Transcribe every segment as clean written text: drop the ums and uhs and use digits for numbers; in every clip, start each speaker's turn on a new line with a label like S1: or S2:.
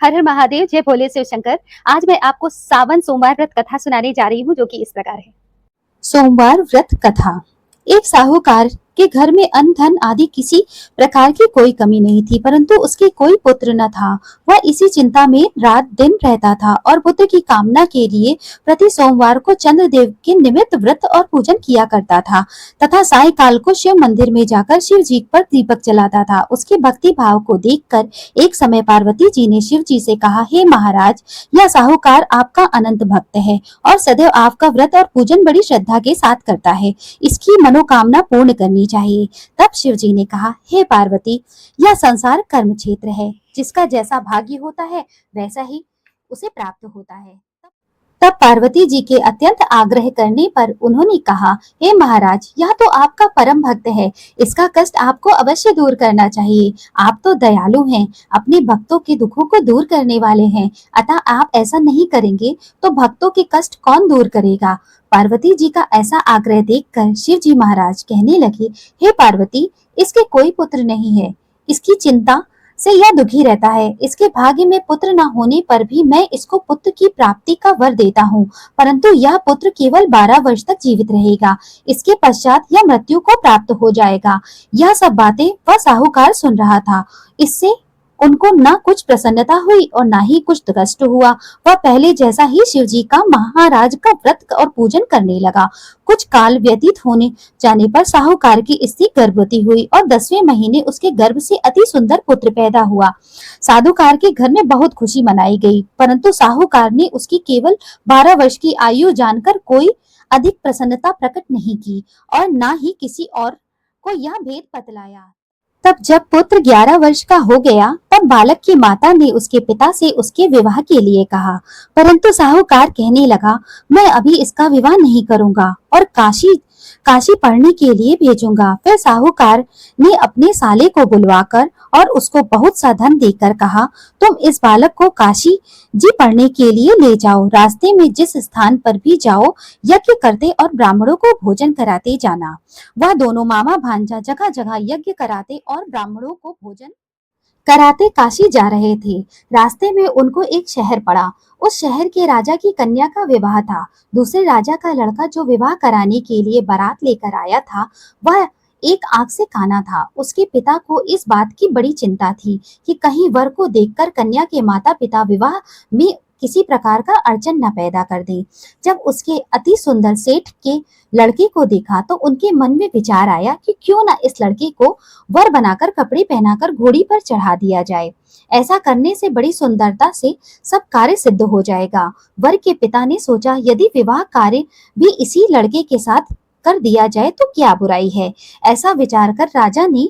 S1: हर हर महादेव, जय भोले शिव शंकर। आज मैं आपको सावन सोमवार व्रत कथा सुनाने जा रही हूँ, जो कि इस प्रकार है। सोमवार व्रत कथा। एक साहूकार के घर में अन्न धन आदि किसी प्रकार की कोई कमी नहीं थी, परंतु उसके कोई पुत्र न था। वह इसी चिंता में रात दिन रहता था और पुत्र की कामना के लिए प्रति सोमवार को चंद्रदेव के निमित्त व्रत और पूजन किया करता था तथा सायंकाल को शिव मंदिर में जाकर शिव जी पर दीपक जलाता था। उसके भक्ति भाव को देखकर एक समय पार्वती जी ने शिव जी से कहा, हे महाराज, यह साहूकार आपका अनंत भक्त है और सदैव आपका व्रत और पूजन बड़ी श्रद्धा के साथ करता है। इसकी मनोकामना पूर्ण करनी चाहिए। तब शिव जी ने कहा, हे पार्वती, यह संसार कर्म क्षेत्र है। जिसका जैसा भाग्य होता है वैसा ही उसे प्राप्त होता है। तब पार्वती जी के अत्यंत आग्रह करने पर उन्होंने कहा, हे महाराज, यह तो आपका परम भक्त है, इसका कष्ट आपको अवश्य दूर करना चाहिए। आप तो दयालु हैं, अपने भक्तों के दुखों को दूर करने वाले हैं, अतः आप ऐसा नहीं करेंगे तो भक्तों के कष्ट कौन दूर करेगा। पार्वती जी का ऐसा आग्रह देखकर शिव जी महाराज कहने लगे, हे पार्वती, इसके कोई पुत्र नहीं है, इसकी चिंता से यह दुखी रहता है। इसके भाग्य में पुत्र न होने पर भी मैं इसको पुत्र की प्राप्ति का वर देता हूँ, परंतु यह पुत्र केवल 12 वर्ष तक जीवित रहेगा। इसके पश्चात यह मृत्यु को प्राप्त हो जाएगा। यह सब बातें वह साहूकार सुन रहा था। इससे उनको न कुछ प्रसन्नता हुई और न ही कुछ कष्ट हुआ। वह पहले जैसा ही शिव जी का महाराज का व्रत और पूजन करने लगा। कुछ काल व्यतीत होने जाने पर साहूकार की स्त्री गर्भवती हुई और 10वें महीने उसके गर्भ से अति सुंदर पुत्र पैदा हुआ। साधुकार के घर में बहुत खुशी मनाई गई, परंतु साहूकार ने उसकी केवल 12 वर्ष की आयु जानकर कोई अधिक प्रसन्नता प्रकट नहीं की और न ही किसी और को यह भेद बतलाया। तब जब पुत्र 11 वर्ष का हो गया, तब बालक की माता ने उसके पिता से उसके विवाह के लिए कहा, परंतु साहूकार कहने लगा, मैं अभी इसका विवाह नहीं करूंगा और काशी पढ़ने के लिए भेजूंगा। फिर साहूकार ने अपने साले को बुलवाकर और उसको बहुत सा धन देकर कहा, तुम इस बालक को काशी जी पढ़ने के लिए ले जाओ। रास्ते में जिस स्थान पर भी जाओ, यज्ञ करते और ब्राह्मणों को भोजन कराते जाना। वह दोनों मामा भांजा जगह जगह यज्ञ कराते और ब्राह्मणों को भोजन कराते काशी जा रहे थे। रास्ते में उनको एक शहर पड़ा। उस शहर के राजा की कन्या का विवाह था। दूसरे राजा का लड़का जो विवाह कराने के लिए बारात लेकर आया था, वह एक आंख से काना था। उसके पिता को इस बात की बड़ी चिंता थी कि कहीं वर को देखकर कन्या के माता पिता विवाह में किसी प्रकार का अड़चन न पैदा कर दें। जब उसके अति सुंदर सेठ के लड़के को देखा तो उनके मन में विचार आया कि क्यों न इस लड़के को वर बनाकर कपड़े पहनाकर घोड़ी पर चढ़ा दिया जाए। ऐसा करने से बड़ी सुंदरता से सब कार्य सिद्ध हो जाएगा। वर के पिता ने सोचा, यदि विवाह कार्य भी इसी लड़के के साथ कर दिया जाए तो क्या बुराई है। ऐसा विचार कर राजा ने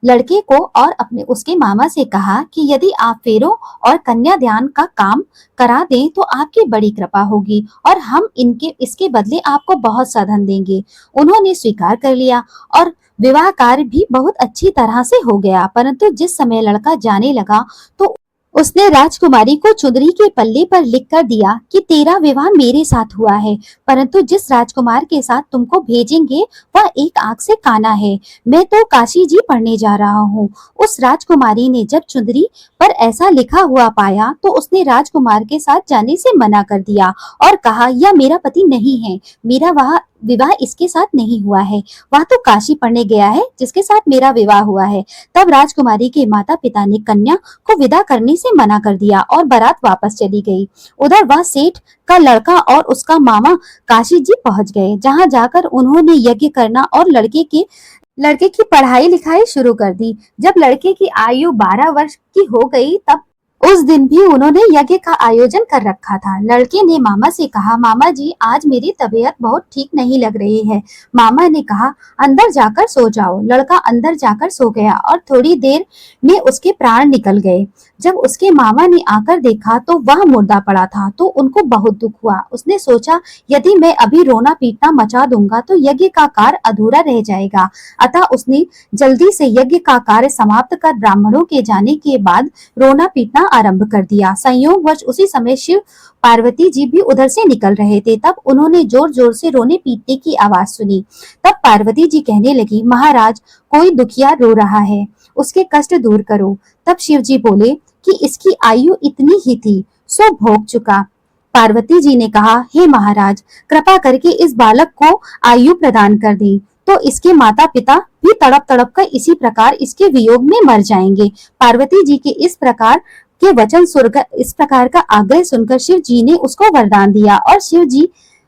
S1: लड़के को और अपने उसके मामा से कहा कि यदि आप फेरों और कन्यादान का काम करा दें तो आपकी बड़ी कृपा होगी और हम इसके बदले आपको बहुत सा धन देंगे। उन्होंने स्वीकार कर लिया और विवाह कार्य भी बहुत अच्छी तरह से हो गया। परंतु जिस समय लड़का जाने लगा तो उसने राजकुमारी को चुनरी के पल्ले पर लिख कर दिया कि तेरा विवाह मेरे साथ हुआ है, परंतु जिस राजकुमार के साथ तुमको भेजेंगे वह एक आंख से काना है। मैं तो काशी जी पढ़ने जा रहा हूँ। उस राजकुमारी ने जब चुनरी पर ऐसा लिखा हुआ पाया तो उसने राजकुमार के साथ जाने से मना कर दिया और कहा, यह मेरा पति नहीं है, मेरा वह विवाह इसके साथ नहीं हुआ है। वह तो काशी पढ़ने गया है जिसके साथ मेरा विवाह हुआ है। तब राजकुमारी के माता पिता ने कन्या को विदा करने से मना कर दिया और बारात वापस चली गई। उधर वह सेठ का लड़का और उसका मामा काशी जी पहुंच गए, जहां जाकर उन्होंने यज्ञ करना और लड़के की पढ़ाई लिखाई शुरू कर दी। जब लड़के की आयु 12 वर्ष की हो गई, तब उस दिन भी उन्होंने यज्ञ का आयोजन कर रखा था। लड़के ने मामा से कहा, मामा जी, आज मेरी तबीयत बहुत ठीक नहीं लग रही है। मामा ने कहा, अंदर जाकर सो जाओ। लड़का अंदर जाकर सो गया और थोड़ी देर में उसके प्राण निकल गए। जब उसके मामा ने आकर देखा तो वह मुर्दा पड़ा था, तो उनको बहुत दुख हुआ। उसने सोचा, यदि मैं अभी रोना पीटना मचा दूंगा तो यज्ञ का कार्य अधूरा रह जाएगा। अतः उसने जल्दी से यज्ञ का कार्य समाप्त कर ब्राह्मणों के जाने के बाद रोना पीटना आरंभ कर दिया। संयोगवश उसी समय शिव पार्वती जी भी उधर से निकल रहे थे। तब उन्होंने जोर जोर से रोने पीटने की आवाज सुनी। तब पार्वती जी कहने लगी, महाराज, कोई दुखिया रो रहा है, उसके कष्ट दूर करो। तब शिव जी बोले, कि इसकी आयु इतनी ही थी, सो भोग चुका। पार्वती जी ने कहा, हे महाराज, कृपा करके इस बालक को आयु प्रदान कर दें, तो इसके माता पिता भी तड़प तड़प कर इसी प्रकार इसके वियोग में मर जाएंगे। पार्वती जी के इस प्रकार के वचन सुनकर, इस प्रकार का आग्रह सुनकर शिव जी ने उसको वरदान दिया और शिव जी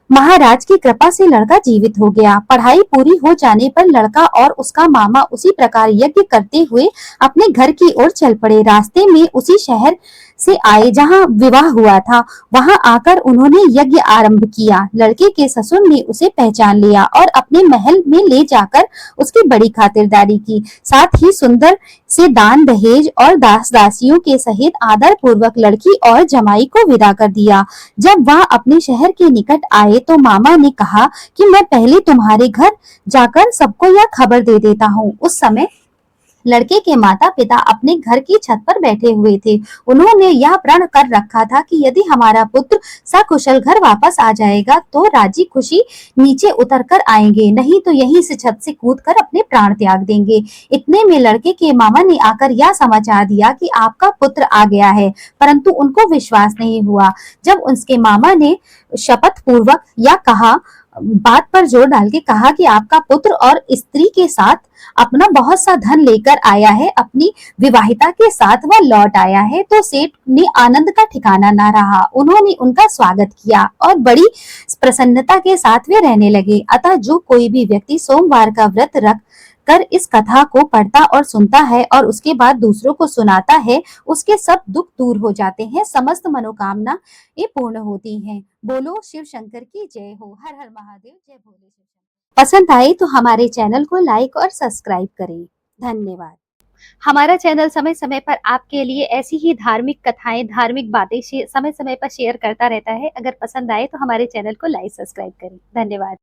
S1: महाराज की कृपा से लड़का जीवित हो गया। पढ़ाई पूरी हो जाने पर लड़का और उसका मामा उसी प्रकार यज्ञ करते हुए अपने घर की ओर चल पड़े। रास्ते में उसी शहर से आए जहां विवाह हुआ था। वहां आकर उन्होंने यज्ञ आरंभ किया। लड़के के ससुर ने उसे पहचान लिया और अपने महल में ले जाकर उसकी बड़ी खातिरदारी की। साथ ही सुंदर से दान दहेज और दास दासियों के सहित आदर पूर्वक लड़की और जमाई को विदा कर दिया। जब वह अपने शहर के निकट आए तो मामा ने कहा कि मैं पहले तुम्हारे घर जाकर सबको यह खबर दे देता हूँ। उस समय लड़के के माता पिता अपने घर की छत पर बैठे हुए थे। उन्होंने यह प्रण कर रखा था कि यदि हमारा पुत्र सकुशल घर वापस आ जाएगा तो राजी खुशी नीचे उतर कर आएंगे, नहीं तो यहीं से छत से कूद कर अपने प्राण त्याग देंगे। इतने में लड़के के मामा ने आकर यह समाचार दिया कि आपका पुत्र आ गया है, परंतु उनको विश्वास नहीं हुआ। जब उसके मामा ने शपथ पूर्वक या कहा, बात पर जोर डाल के कहा कि आपका पुत्र और स्त्री के साथ अपना बहुत सा धन लेकर आया है, अपनी विवाहिता के साथ वह लौट आया है, तो सेठ ने आनंद का ठिकाना ना रहा। उन्होंने उनका स्वागत किया और बड़ी प्रसन्नता के साथ वे रहने लगे। अतः जो कोई भी व्यक्ति सोमवार का व्रत रख कर इस कथा को पढ़ता और सुनता है और उसके बाद दूसरों को सुनाता है, उसके सब दुख दूर हो जाते हैं, समस्त मनोकामना ये पूर्ण होती हैं। बोलो शिव शंकर की जय हो। हर हर महादेव, जय भोले शिव शंकर। पसंद आए तो हमारे चैनल को लाइक और सब्सक्राइब करें। धन्यवाद। हमारा चैनल समय समय पर आपके लिए ऐसी ही धार्मिक कथाएं, धार्मिक बातें समय समय पर शेयर करता रहता है। अगर पसंद आए तो हमारे चैनल को लाइक सब्सक्राइब करें। धन्यवाद।